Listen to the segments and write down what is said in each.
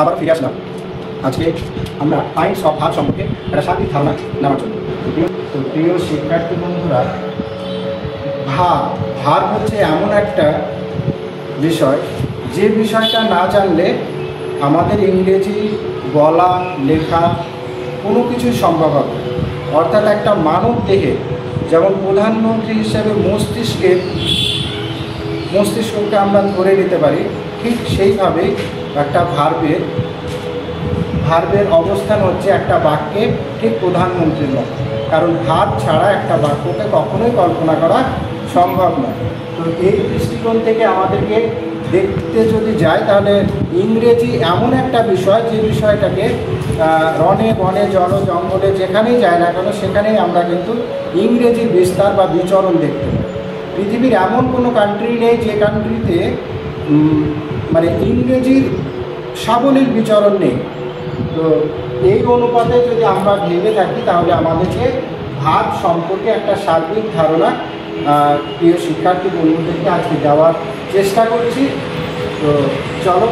আবার ফিরে আসলাম আজকে আমরা টাইমস অফ ভার্ব সম্পর্কে একটা সার্বিক ধারণা নেওয়ার জন্য। তো প্রিয় শিক্ষার্থী বন্ধুরা, ভার্ব হচ্ছে এমন একটা বিষয় যে বিষয়টা না জানলে আমাদের ইংরেজি বলা লেখা কোনো কিছুই সম্ভব হবে। অর্থাৎ একটা মানব দেহে যেমন প্রধানমন্ত্রী হিসেবে মস্তিষ্ককে আমরা ধরে নিতে পারি, ঠিক সেইভাবেই একটা ভার্বের অবস্থান হচ্ছে একটা বাক্যে ঠিক প্রধানমন্ত্রীর মতো। কারণ ভার্ব ছাড়া একটা বাক্যকে কখনোই কল্পনা করা সম্ভব নয়। তো এই দৃষ্টিকোণ থেকে আমাদেরকে দেখতে যদি যাই, তাহলে ইংরেজি এমন একটা বিষয় যে বিষয়টাকে রণে বনে জল জঙ্গলে যেখানেই যায় না কেন সেখানেই আমরা কিন্তু ইংরেজির বিস্তার বা বিচরণ দেখতে পাই। পৃথিবীর এমন কোনো কান্ট্রি নেই যে কান্ট্রিতে মানে ইংরেজির সাবলীল বিচরণ নেই। তো এই অনুপাতে যদি আমরা ভেবে থাকি, তাহলে আমাদেরকে ভার্ব সম্পর্কে একটা সার্বিক ধারণা প্রিয় শিক্ষার্থী বন্ধুদেরকে আজকে দেওয়ার চেষ্টা করছি। তো চলো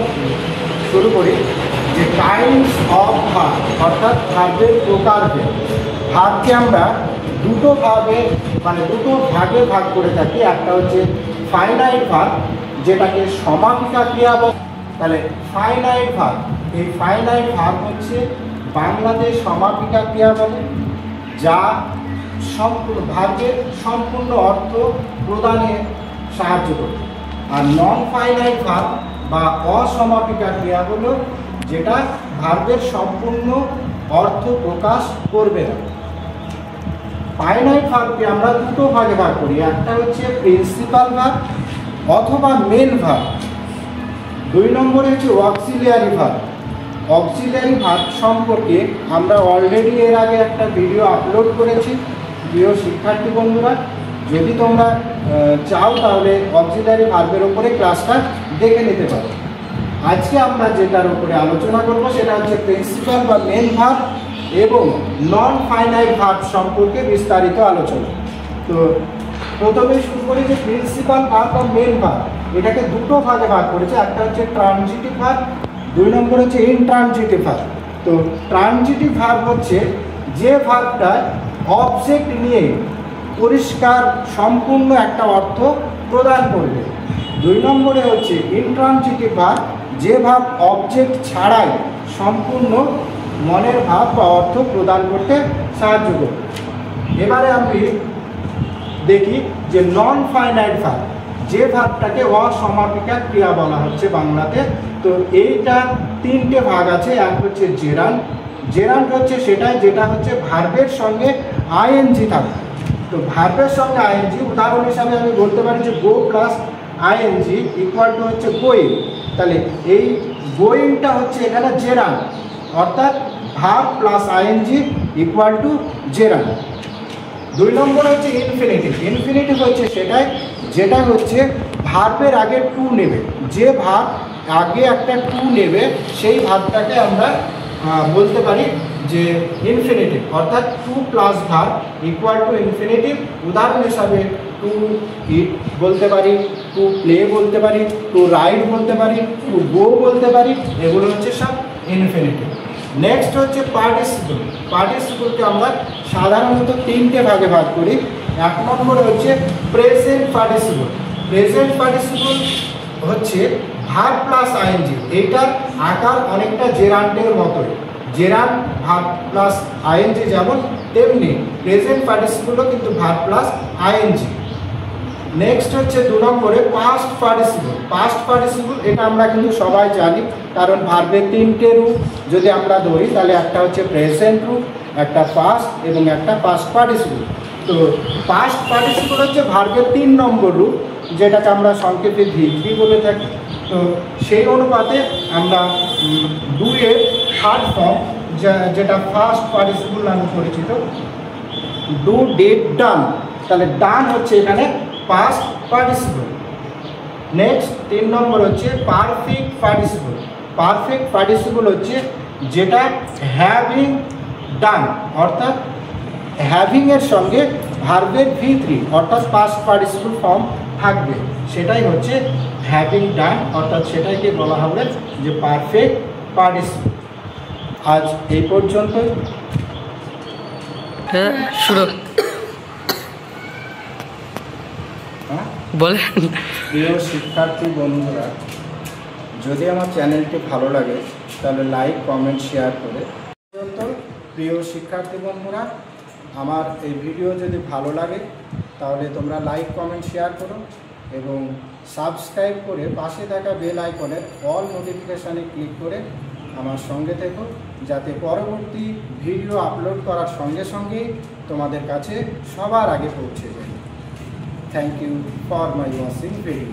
শুরু করি। যে টাইমস অফ ভার্ব অর্থাৎ ভার্বের প্রকারভেদ। ভার্বকে আমরা দুটো ভাগে ভাগ করে থাকি। একটা হচ্ছে ফাইনাইট ভার্ব, যেটাকে সমাপিকা ক্রিয়া বলে। তাহলে ফাইনাইট ভার্ব, এই ফাইনাইট ভার্ব হচ্ছে বাংলাতে সমাপিকা ক্রিয়া বলে, যা ভার্বের সম্পূর্ণ অর্থ প্রদানে সাহায্য করে। আর নন ফাইনাইট ভার্ব বা অসমাপিকা ক্রিয়া হলো যেটা ভার্বের সম্পূর্ণ অর্থ প্রকাশ করবে না। ফাইনাইট ভার্বকে আমরা দুটো ভাগে ভাগ করি। একটা হচ্ছে প্রিন্সিপাল ভার্ব অথবা মেন ভার্ব। দুই নম্বরে হচ্ছে অক্সিলিয়ারি ভার্ব। অক্সিলিয়ারি ভার্ব সম্পর্কে আমরা অলরেডি এর আগে একটা ভিডিও আপলোড করেছি। প্রিয় শিক্ষার্থী বন্ধুরা, যদি তোমরা চাও তাহলে অক্সিলিয়ারি ভার্বের উপরে ক্লাসটা দেখে নিতে পারো। আজকে আমরা যেটার উপরে আলোচনা করব সেটা হচ্ছে প্রিন্সিপাল বা মেন ভার্ব এবং নন ফাইনাইট ভার্ব সম্পর্কে বিস্তারিত আলোচনা। তো প্রথমে শুরু করি যে প্রিন্সিপাল ভার্ব বা মেন ভার্ব, এটাকে দুটো ভাগে ভাগ করেছে। একটা হচ্ছে ট্রানজিটিভ ভার্ব, দুই নম্বর হচ্ছে ইনট্রানজিটিভ ভার্ব। তো ট্রানজিটিভ ভার্ব হচ্ছে যে ভার্বটা অবজেক্ট নিয়ে পরিষ্কার সম্পূর্ণ একটা অর্থ প্রদান করবে। দুই নম্বরে হচ্ছে ইনট্রানজিটিভ ভার্ব, যে ভার্ব অবজেক্ট ছাড়াই সম্পূর্ণ মনের ভাব বা অর্থ প্রদান করতে সাহায্য করবে। এবারে আমি দেখি যে নন ফাইনাইট ভার্ব, যে ভার্বটাকে অসমাপিকা ক্রিয়া বলা হচ্ছে বাংলাতে। তো এইটা তিনটে ভাগ আছে। এক হচ্ছে জেরান্ড। জেরান্ড হচ্ছে সেটাই যেটা হচ্ছে ভার্বের সঙ্গে আইএনজি থাকে। তো ভার্বের সঙ্গে আইএনজি, উদাহরণ হিসাবে আমি বলতে পারি যে go plus ING equal to হচ্ছে গোয়িং। তাহলে এই গোয়িংটা হচ্ছে এখানে জেরান্ড, অর্থাৎ verb plus ING equal to gerund. দুই নম্বর হচ্ছে ইনফিনিটিভ। ইনফিনিটিভ হচ্ছে সেটাই যেটা হচ্ছে ভার্বের আগে টু নেবে। যে ভার্ব আগে একটা টু নেবে সেই ভার্বটাকে আমরা বলতে পারি যে ইনফিনিটিভ, অর্থাৎ to plus verb equal to infinitive. উদাহরণ হিসাবে টু ইট বলতে পারি, টু প্লে বলতে পারি, টু রাইড বলতে পারি, টু গো বলতে পারি। এগুলো হচ্ছে সব ইনফিনিটিভ। নেক্সট হচ্ছে পার্টিসিপল। পার্টিসিপলকে আমরা সাধারণত তিনটে ভাগে ভাগ করি। এক নম্বরে হচ্ছে প্রেজেন্ট পার্টিসিপল। প্রেজেন্ট পার্টিসিপল হচ্ছে ভার্ব প্লাস আইএনজি। এইটার আকার অনেকটা জেরান্ডের মতোই। জেরান্ড ভার্ব প্লাস আইএনজি যেমন, তেমনি প্রেজেন্ট পার্টিসিপলও কিন্তু ভার্ব প্লাস আইএনজি। নেক্সট হচ্ছে দু নম্বরে পাস্ট পার্টিসিপল। পাস্ট পার্টিসিপল এটা আমরা কিন্তু সবাই জানি, কারণ ভার্বের তিনটে রূপ যদি আমরা ধরি, তাহলে একটা হচ্ছে প্রেজেন্ট রূপ, একটা পাস্ট এবং একটা পাস্ট পার্টিসিপল। তো পাস্ট পার্টিসিপল হচ্ছে ভার্বের 3 নম্বর রূপ, যেটাকে আমরা সংক্ষেপে ভিভি বলে থাকি। তো সেই অনুপাতে আমরা ডুয়ের থার্ড ফর্ম, যেটা ফার্স্ট পার্টিসিপল নামে পরিচিত, ডু ডিড ডান। তাহলে ডান হচ্ছে এখানে পাস্ট পার্টিসিপল। নেক্সট 3 নম্বর হচ্ছে পারফেক্ট পার্টিসিপল। পারফেক্ট পার্টিসিপল হচ্ছে যেটা হ্যাভিং ডান, অর্থাৎ হ্যাভিং এর সঙ্গে ভার্বের V3 অর্থাৎ পাস্ট পার্টিসিপল ফর্ম থাকবে, সেটাই হচ্ছে হ্যাভিং ডান, অর্থাৎ সেটাইকে বলা হবে যে পারফেক্ট পার্টিসিপেট। আজ এই পর্যন্তই। হ্যাঁ শুরু বলেন। প্রিয় শিক্ষার্থী বন্ধুরা, যদি আমার চ্যানেলটি ভালো লাগে তাহলে লাইক, কমেন্ট, শেয়ার করে। প্রিয় শিক্ষার্থী বন্ধুরা, আমার এই ভিডিও যদি ভালো লাগে তাহলে তোমরা লাইক, কমেন্ট, শেয়ার করো এবং সাবস্ক্রাইব করে পাশে থাকা বেল আইকনের অল নোটিফিকেশানে ক্লিক করে আমার সঙ্গে থেকো, যাতে পরবর্তী ভিডিও আপলোড করার সঙ্গে সঙ্গেই তোমাদের কাছে সবার আগে পৌঁছে যায়। Thank you for my watching video.